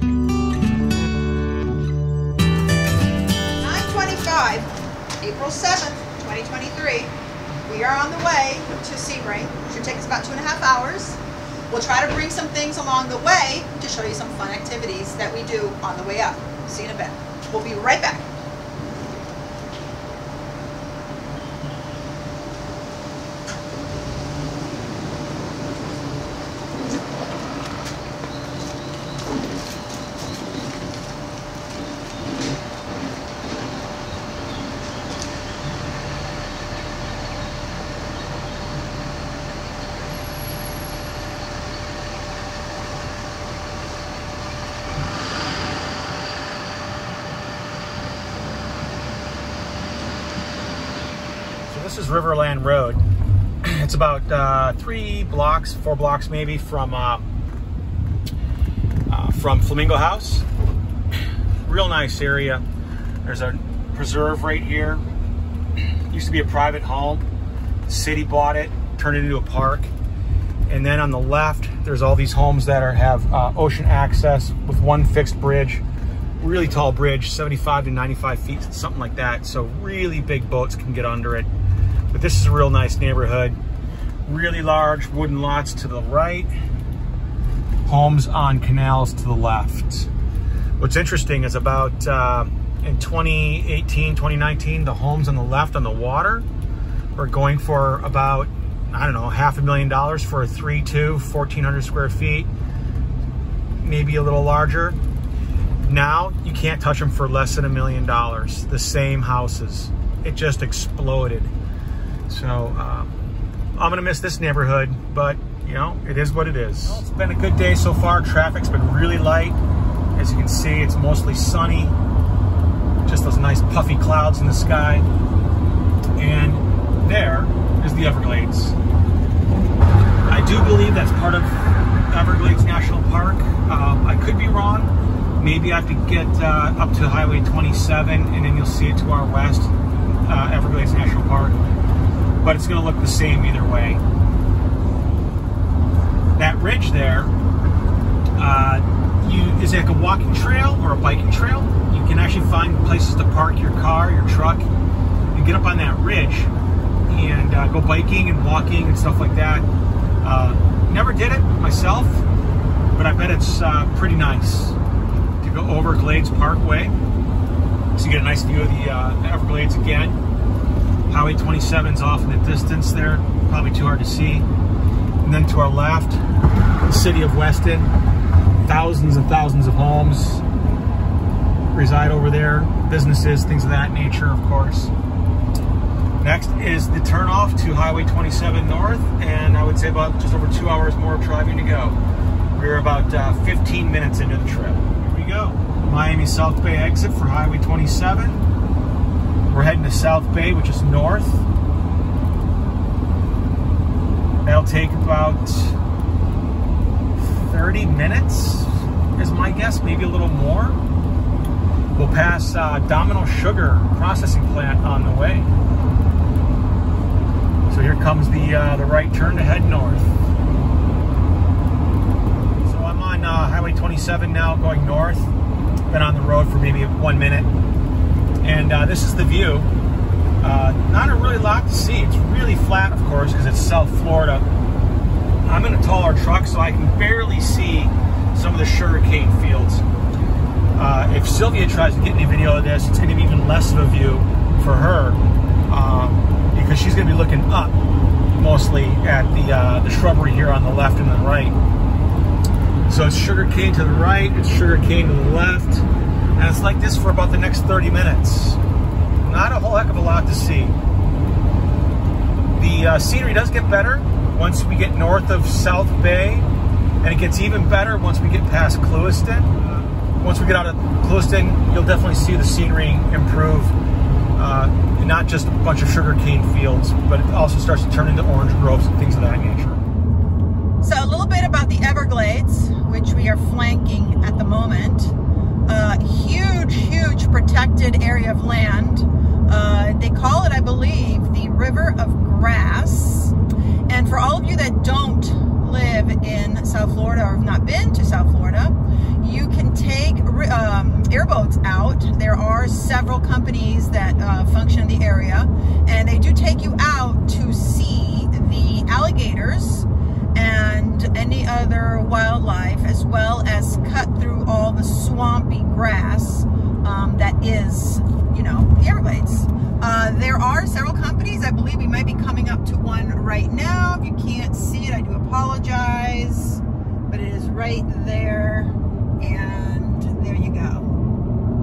9:25, April 7th, 2023. We are on the way to Sebring. Should take us about 2.5 hours. We'll try to bring some things along the way to show you some fun activities that we do on the way up. See you in a bit. We'll be right back. This is Riverland Road. It's about 4 blocks maybe from Flamingo House. Real nice area. There's a preserve right here. Used to be a private home. The city bought it, turned it into a park. And then on the left, there's all these homes that have ocean access with one fixed bridge. Really tall bridge, 75 to 95 feet, something like that. So really big boats can get under it. But this is a real nice neighborhood. Really large wooden lots to the right. Homes on canals to the left. What's interesting is about in 2018, 2019, the homes on the left on the water were going for about, I don't know, $500,000 for a 3-2, 1,400 square feet, maybe a little larger. Now you can't touch them for less than $1 million. The same houses. It just exploded. So I'm gonna miss this neighborhood, but you know, it is what it is. Well, it's been a good day so far. Traffic's been really light. As you can see, it's mostly sunny. Just those nice puffy clouds in the sky. And there is the Everglades. I do believe that's part of Everglades National Park. I could be wrong. Maybe I have to get up to Highway 27 and then you'll see it to our west, Everglades National Park. But it's gonna look the same either way. That ridge there is like a walking trail or a biking trail. You can actually find places to park your car, your truck, and get up on that ridge and go biking and walking and stuff like that. Never did it myself, but I bet it's pretty nice to go over Glades Parkway so you get a nice view of the Everglades again. Highway 27's off in the distance there, probably too hard to see. And then to our left, the city of Weston. Thousands and thousands of homes reside over there. Businesses, things of that nature, of course. Next is the turnoff to Highway 27 North, and I would say about just over 2 hours more of driving to go. We're about 15 minutes into the trip. Here we go. Miami South Bay exit for Highway 27. We're heading to South Bay, which is north. That'll take about 30 minutes, is my guess, maybe a little more. We'll pass Domino Sugar Processing Plant on the way. So here comes the right turn to head north. So I'm on Highway 27 now, going north. Been on the road for maybe 1 minute. And this is the view. Not a really lot to see. It's really flat, of course, because it's South Florida. I'm in a taller truck, so I can barely see some of the sugarcane fields. If Silvia tries to get any video of this, it's going to be even less of a view for her because she's going to be looking up mostly at the shrubbery here on the left and the right. So it's sugarcane to the right, it's sugarcane to the left. And it's like this for about the next 30 minutes. Not a whole heck of a lot to see. The scenery does get better once we get north of South Bay, and it gets even better once we get past Clewiston. Once we get out of Clewiston, you'll definitely see the scenery improve. And not just a bunch of sugarcane fields, but it also starts to turn into orange groves and things of that nature. So a little bit about the Everglades, which we are flanking at the moment. Huge, huge protected area of land. They call it, I believe, the River of Grass. And for all of you that don't live in South Florida or have not been to South Florida, you can take airboats out. There are several companies that function in the area, and they do take you out to see the alligators and any other wildlife, as well as cut through all the swampy grass that is, you know, the Everglades. There are several companies. I believe we might be coming up to one right now. If you can't see it, I do apologize, but it is right there, and there you go.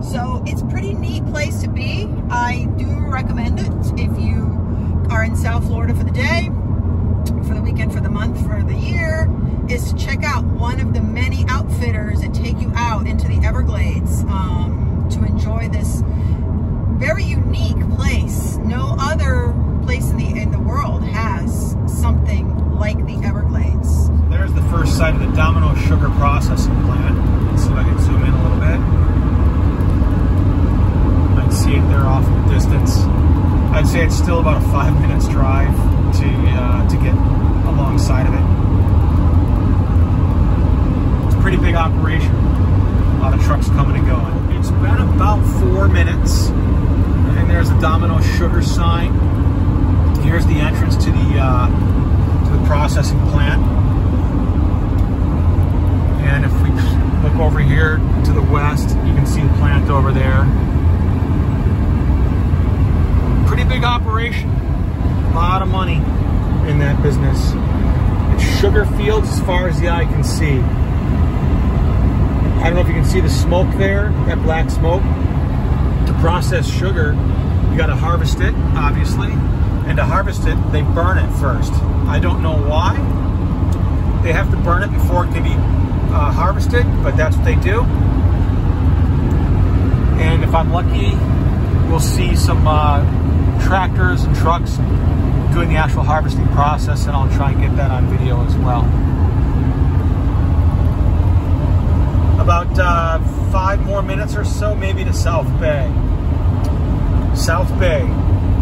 So it's a pretty neat place to be. I do recommend it if you are in South Florida for the day, for the weekend, for the month, for the year, is to check out one of the many outfitters that take you out into the Everglades to enjoy this very unique place. No other place in the world has something like the Everglades. There's the first site of the Domino sugar processing plant. Let's see if I can zoom in a little bit. I can see it there off in the distance. I'd say it's still about a 5 minutes drive to get alongside of it. It's a pretty big operation. A lot of trucks coming and going. It's been about 4 minutes. And there's the Domino sugar sign. Here's the entrance to the processing plant. And if we look over here to the west, you can see the plant over there. Pretty big operation. A lot of money in that business. It's sugar fields as far as the eye can see. I don't know if you can see the smoke there, that black smoke. To process sugar, you got to harvest it, obviously, and to harvest it, they burn it first. I don't know why they have to burn it before it can be harvested, but that's what they do. And if I'm lucky, we'll see some tractors and trucks doing the actual harvesting process, and I'll try and get that on video as well. About 5 more minutes or so, maybe to South Bay. South Bay,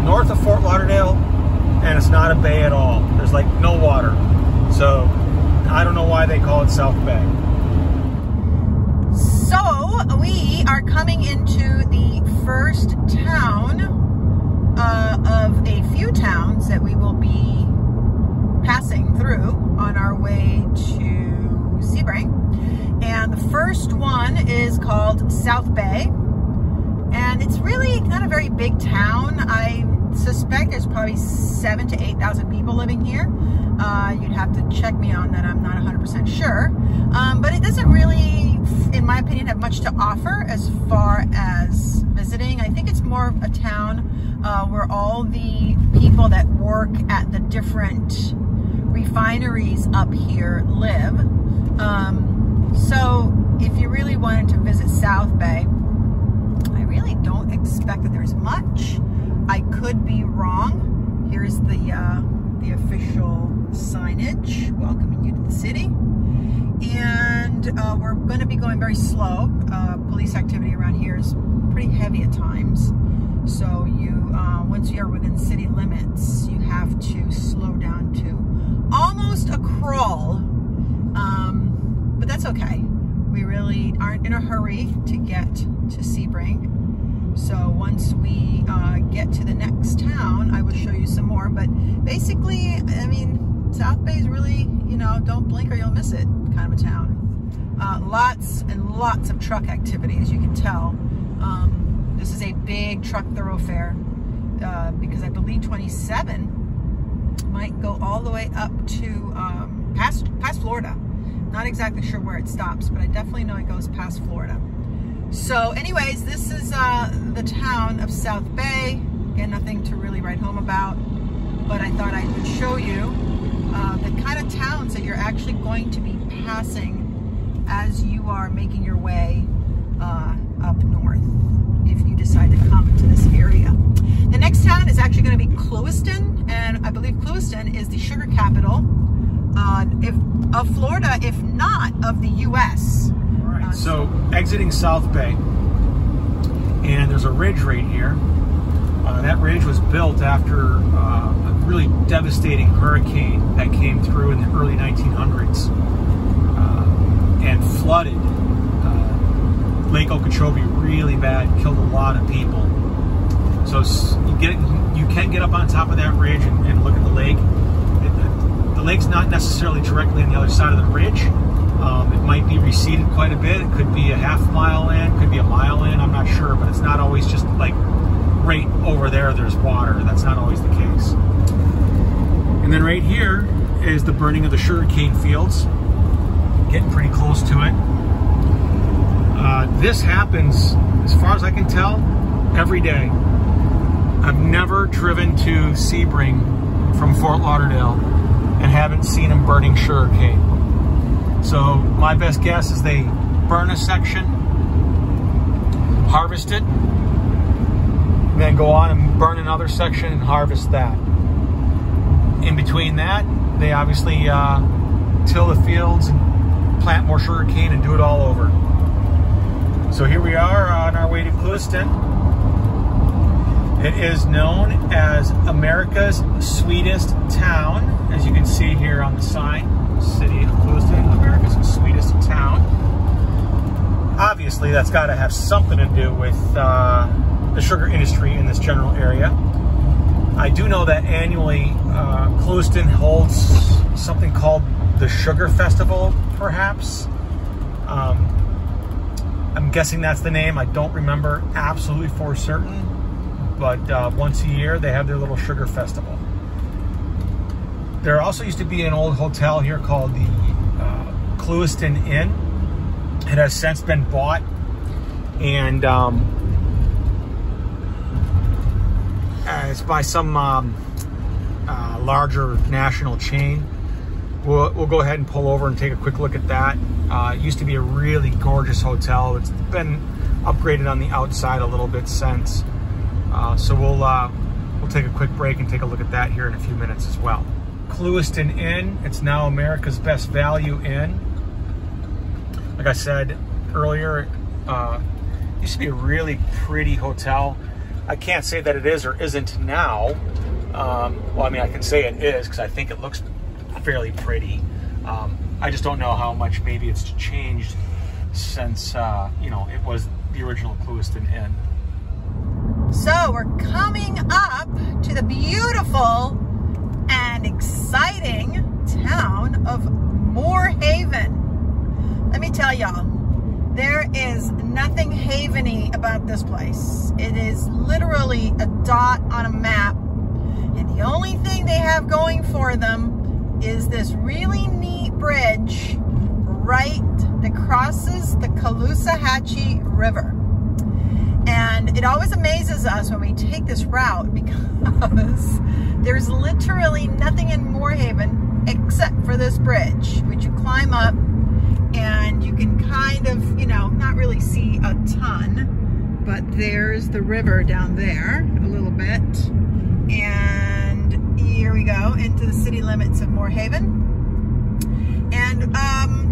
north of Fort Lauderdale, and it's not a bay at all. There's like no water. So I don't know why they call it South Bay. So we are coming into the first town of a few towns that we will be passing through on our way to Sebring. And the first one is called South Bay. And it's really not a very big town. I suspect there's probably 7,000 to 8,000 people living here. You'd have to check me on that. I'm not 100% sure. But it doesn't really, in my opinion, have much to offer as far as visiting. I think it's more of a town where all the people that work at the different refineries up here live. So if you really wanted to visit South Bay, I really don't expect that there's much. I could be wrong. Here's the official signage welcoming you to the city. And we're going to be going very slow. Police activity around here is pretty heavy at times. So you, once you're within city limits, you have to slow down to almost a crawl. But that's okay. We really aren't in a hurry to get to Sebring. So once we get to the next town, I will show you some more. But basically, I mean, South Bay is really, you know, don't blink or you'll miss it kind of a town. Lots and lots of truck activity, as you can tell. This is a big truck thoroughfare because I believe 27 might go all the way up to past Florida. Not exactly sure where it stops, but I definitely know it goes past Florida. So anyways, this is the town of South Bay. Again, nothing to really write home about, but I thought I would show you the kind of towns that you're actually going to be passing as you are making your way up north, if you decide to come to this area. The next town is actually going to be Clewiston, and I believe Clewiston is the sugar capital of Florida, if not of the U.S. All right, so exiting South Bay, and there's a ridge right here. That ridge was built after a really devastating hurricane that came through in the early 1900s and flooded Lake Okeechobee really bad, killed a lot of people. So you can get up on top of that ridge and look at the lake. The lake's not necessarily directly on the other side of the ridge. It might be receded quite a bit. It could be a half mile in, could be a mile in, I'm not sure, but it's not always just like right over there there's water. That's not always the case. And then right here is the burning of the sugarcane fields. Getting pretty close to it. This happens, as far as I can tell, every day. I've never driven to Sebring from Fort Lauderdale and haven't seen them burning sugarcane. So my best guess is they burn a section, harvest it, and then go on and burn another section and harvest that. In between that, they obviously till the fields and plant more sugarcane and do it all over. So here we are on our way to Clewiston. It is known as America's sweetest town, as you can see here on the sign. City of Clewiston, America's sweetest town. Obviously, that's got to have something to do with the sugar industry in this general area. I do know that annually Clewiston holds something called the Sugar Festival, perhaps. I'm guessing that's the name. I don't remember absolutely for certain, but once a year they have their little sugar festival. There also used to be an old hotel here called the Clewiston Inn. It has since been bought, and it's by some larger national chain. We'll go ahead and pull over and take a quick look at that. It used to be a really gorgeous hotel. It's been upgraded on the outside a little bit since. So we'll take a quick break and take a look at that here in a few minutes as well. Clewiston Inn, it's now America's Best Value Inn. Like I said earlier, it used to be a really pretty hotel. I can't say that it is or isn't now. Well, I mean, I can say it is because I think it looks fairly pretty. I just don't know how much maybe it's changed since, you know, it was the original Clewiston Inn. So we're coming up to the beautiful and exciting town of Moorhaven. Let me tell y'all, there is nothing haveny about this place. It is literally a dot on a map, and the only thing they have going for them is this really neat bridge right that crosses the Caloosahatchee River. And it always amazes us when we take this route because there's literally nothing in Moorhaven except for this bridge, which you climb up and you can kind of, you know, not really see a ton, but there's the river down there a little bit. And here we go into the city limits of Moorhaven. And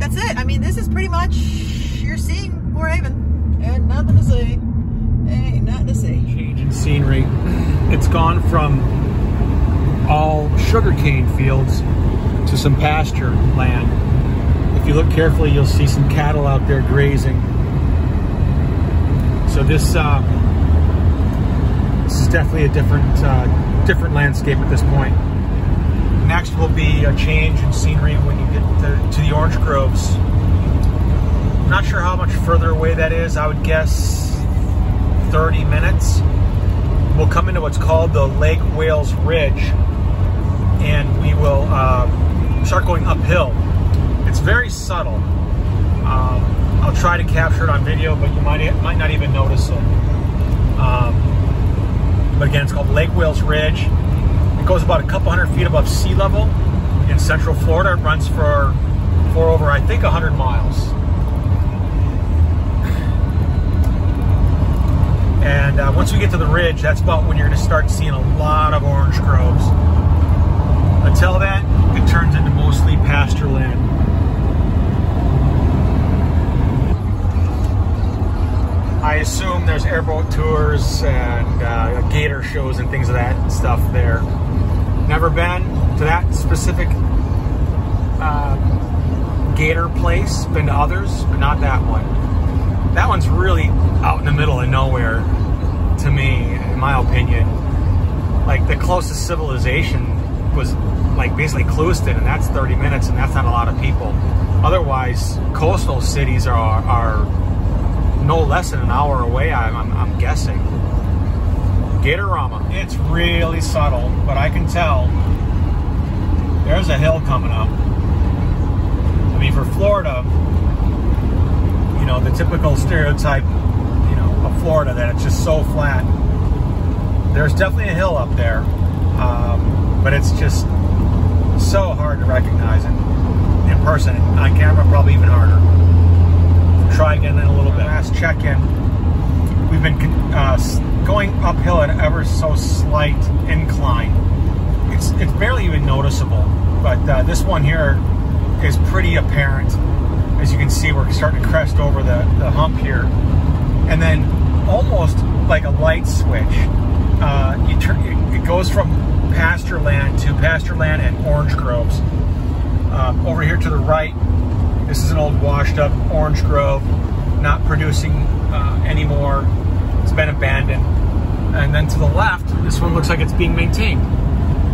that's it. I mean, this is pretty much, you're seeing Moorhaven and nothing to see. Ain't nothing to see. Change in scenery. It's gone from all sugarcane fields to some pasture land. If you look carefully, you'll see some cattle out there grazing. So this is definitely a different landscape at this point. Next will be a change in scenery when you get to the orange groves. I'm not sure how much further away that is. I would guess 30 minutes. We'll come into what's called the Lake Wales Ridge, and we will start going uphill. It's very subtle. I'll try to capture it on video, but you might not even notice it. But again, it's called Lake Wales Ridge. It goes about a couple hundred feet above sea level in central Florida. It runs for over, I think, 100 miles. And once we get to the ridge, that's about when you're going to start seeing a lot of orange groves. Until then, it turns into mostly pasture land. I assume there's airboat tours and gator shows and things of that stuff there. Never been to that specific gator place. Been to others, but not that one. That one's really out in the middle of nowhere, to me, in my opinion. Like, the closest civilization was like basically Clewiston, and that's 30 minutes, and that's not a lot of people. Otherwise, coastal cities are no less than an hour away, I'm guessing. Gatorama. It's really subtle, but I can tell there's a hill coming up. I mean, for Florida, you know, the typical stereotype, you know, of Florida, that it's just so flat. There's definitely a hill up there, but it's just so hard to recognize it in person. On camera, probably even harder. Try again in a little bit. Last check-in, we've been going uphill at ever so slight incline. It's barely even noticeable, but this one here is pretty apparent. As you can see, we're starting to crest over the hump here, and then almost like a light switch, it goes from pasture land to pasture land and orange groves. Over here to the right, this is an old washed up orange grove, not producing anymore. It's been abandoned. And then to the left, this one looks like it's being maintained.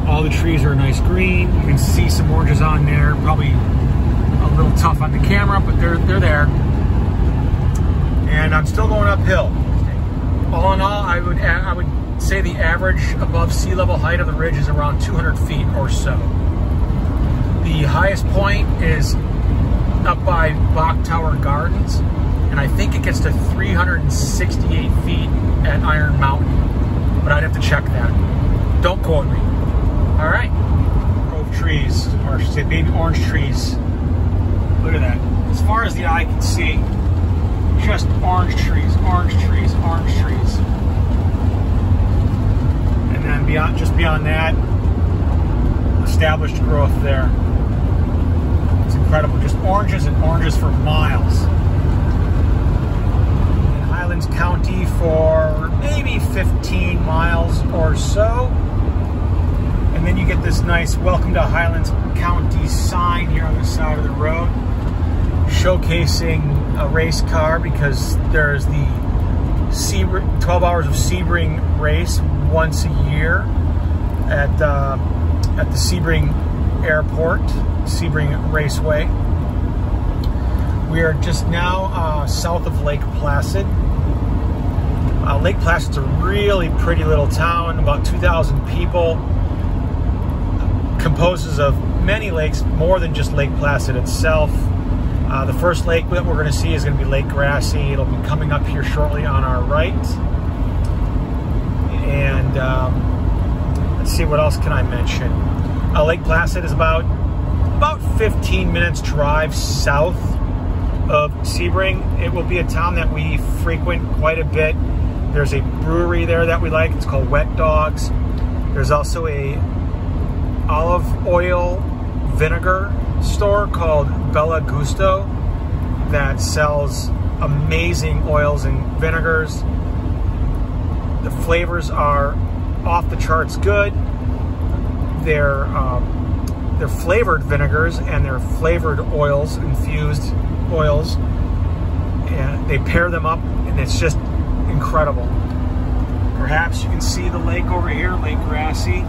All the trees are nice green. You can see some oranges on there. Probably a little tough on the camera, but they're there. And I'm still going uphill. All in all, I would say the average above sea level height of the ridge is around 200 feet or so. The highest point is up by Bach Tower Gardens, and I think it gets to 368 feet at Iron Mountain, but I'd have to check that. Don't quote me. All right. Grove trees, or I should say baby orange trees. Look at that. As far as the eye can see, just orange trees, orange trees, orange trees. And then beyond, just beyond that, established growth there. It's incredible. Just oranges and oranges for miles. In Highlands County for maybe 15 miles or so. And then you get this nice Welcome to Highlands County sign here on the side of the road, showcasing a race car, because there's the 12 Hours of Sebring race once a year at the Sebring Airport, Sebring Raceway. We are just now south of Lake Placid. Lake Placid's a really pretty little town, about 2,000 people. Composes of many lakes, more than just Lake Placid itself. The first lake that we're going to see is going to be Lake Grassy. It'll be coming up here shortly on our right. And let's see, what else can I mention? Lake Placid is about 15 minutes drive south of Sebring. It will be a town that we frequent quite a bit. There's a brewery there that we like. It's called Wet Dogs. There's also a olive oil vinegar store called Bella Gusto that sells amazing oils and vinegars. The flavors are off the charts good. They're flavored vinegars and they're flavored oils, infused oils, and they pair them up, and it's just incredible. Perhaps you can see the lake over here, Lake Grassy.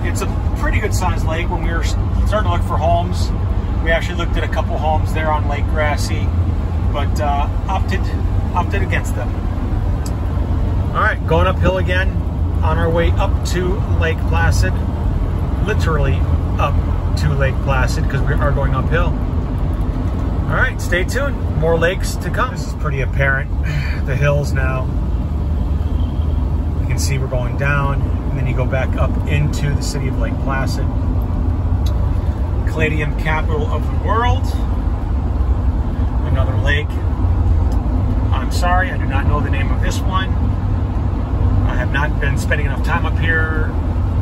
It's a pretty good sized lake. When we were starting to look for homes, we actually looked at a couple homes there on Lake Grassy, but opted against them. All right, going uphill again on our way up to Lake Placid, literally up to Lake Placid, because we are going uphill. All right, stay tuned. More lakes to come. This is pretty apparent. The hills now. You can see we're going down, and then you go back up into the city of Lake Placid. Caladium Capital of the world. Another lake. I'm sorry, I do not know the name of this one. I have not been spending enough time up here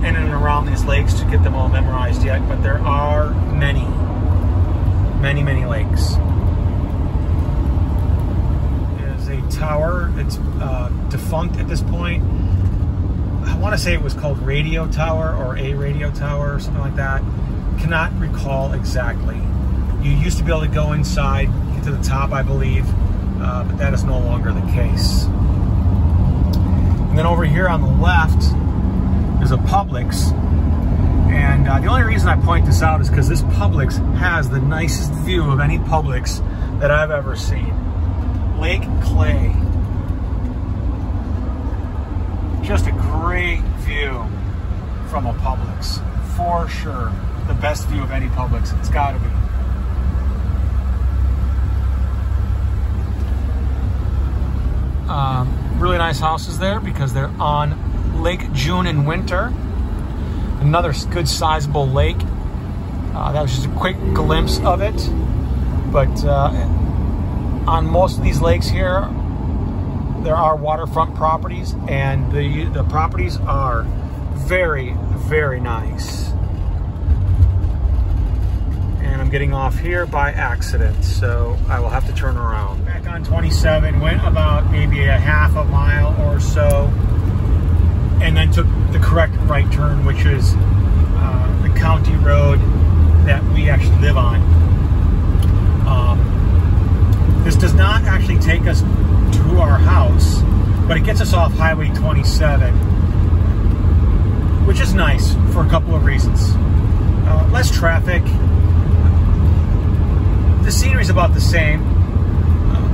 in and around these lakes to get them all memorized yet, but there are many, many lakes. There's a tower. It's defunct at this point. I want to say it was called Radio Tower or a Radio Tower or something like that. Cannot recall exactly. You used to be able to go inside, get to the top, I believe, but that is no longer the case. And then over here on the left is a Publix. And the only reason I point this out is because this Publix has the nicest view of any Publix that I've ever seen. Lake Clay. Just a great view from a Publix, for sure. The best view of any Publix, it's gotta be. Really nice houses there because they're on Lake June in winter. Another good sizable lake. That was just a quick glimpse of it. But on most of these lakes here, there are waterfront properties, and the properties are very, very nice. And I'm getting off here by accident, so I will have to turn around. Back on 27, went about maybe a half a mile or so, and then took the correct right turn, which is the county road that we actually live on. This does not actually take us to our house, but it gets us off Highway 27, which is nice for a couple of reasons. Less traffic. The scenery is about the same,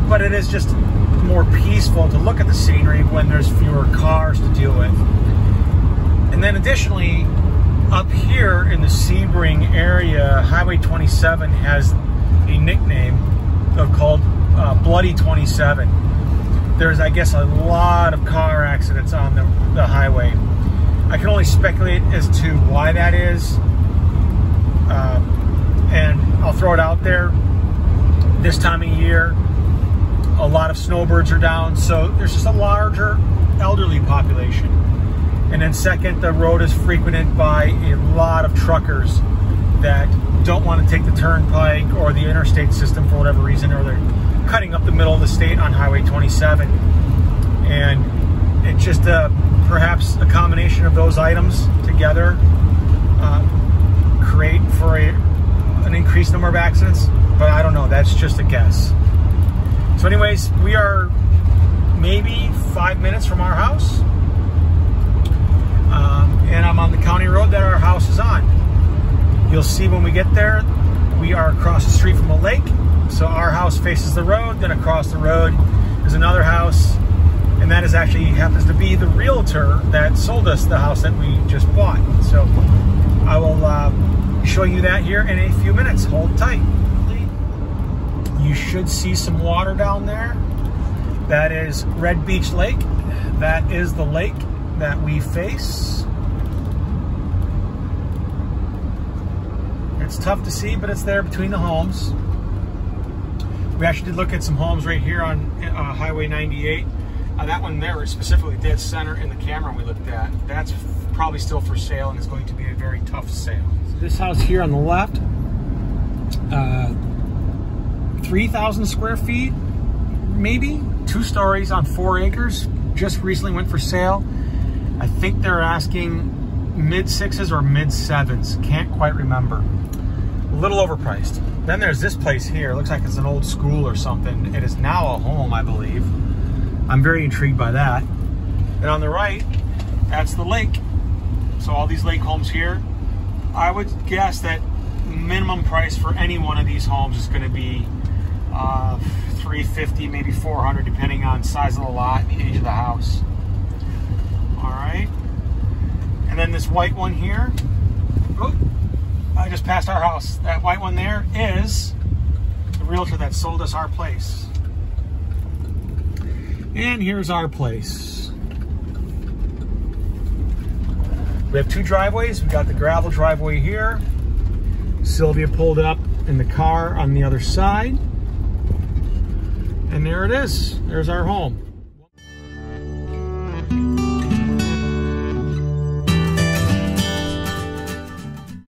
but it is just more peaceful to look at the scenery when there's fewer cars to deal with. And then additionally, up here in the Sebring area, Highway 27 has a nickname called Bloody 27. There's, I guess, a lot of car accidents on the highway. I can only speculate as to why that is, and I'll throw it out there. This time of year, a lot of snowbirds are down, so there's just a larger elderly population. And then second, the road is frequented by a lot of truckers that don't want to take the turnpike or the interstate system for whatever reason, or they're cutting up the middle of the state on Highway 27. And it's just perhaps a combination of those items together create for an increased number of accidents, but I don't know, that's just a guess. So anyways, we are maybe 5 minutes from our house, and I'm on the county road that our house is on. You'll see when we get there, we are across the street from a lake, so our house faces the road, then across the road is another house, and that is actually happens to be the realtor that sold us the house that we just bought. So I will show you that here in a few minutes. Hold tight. You should see some water down there. That is Red Beach Lake. That is the lake that we face. It's tough to see, but it's there between the homes. We actually did look at some homes right here on Highway 98. That one there is specifically dead center in the camera we looked at. That's probably still for sale and is going to be a very tough sale. So this house here on the left, 3,000 square feet, maybe 2 stories on 4 acres. Just recently went for sale. I think they're asking mid-6s or mid-7s. Can't quite remember. A little overpriced. Then there's this place here. Looks like it's an old school or something. It is now a home, I believe. I'm very intrigued by that. And on the right, that's the lake. So all these lake homes here, I would guess that minimum price for any one of these homes is going to be $350, maybe $400, depending on size of the lot and the age of the house. All right. And then this white one here, oh, I just passed our house. That white one there is the realtor that sold us our place. And here's our place. We have 2 driveways. We got the gravel driveway here. Sylvia pulled up in the car on the other side. And there it is. There's our home.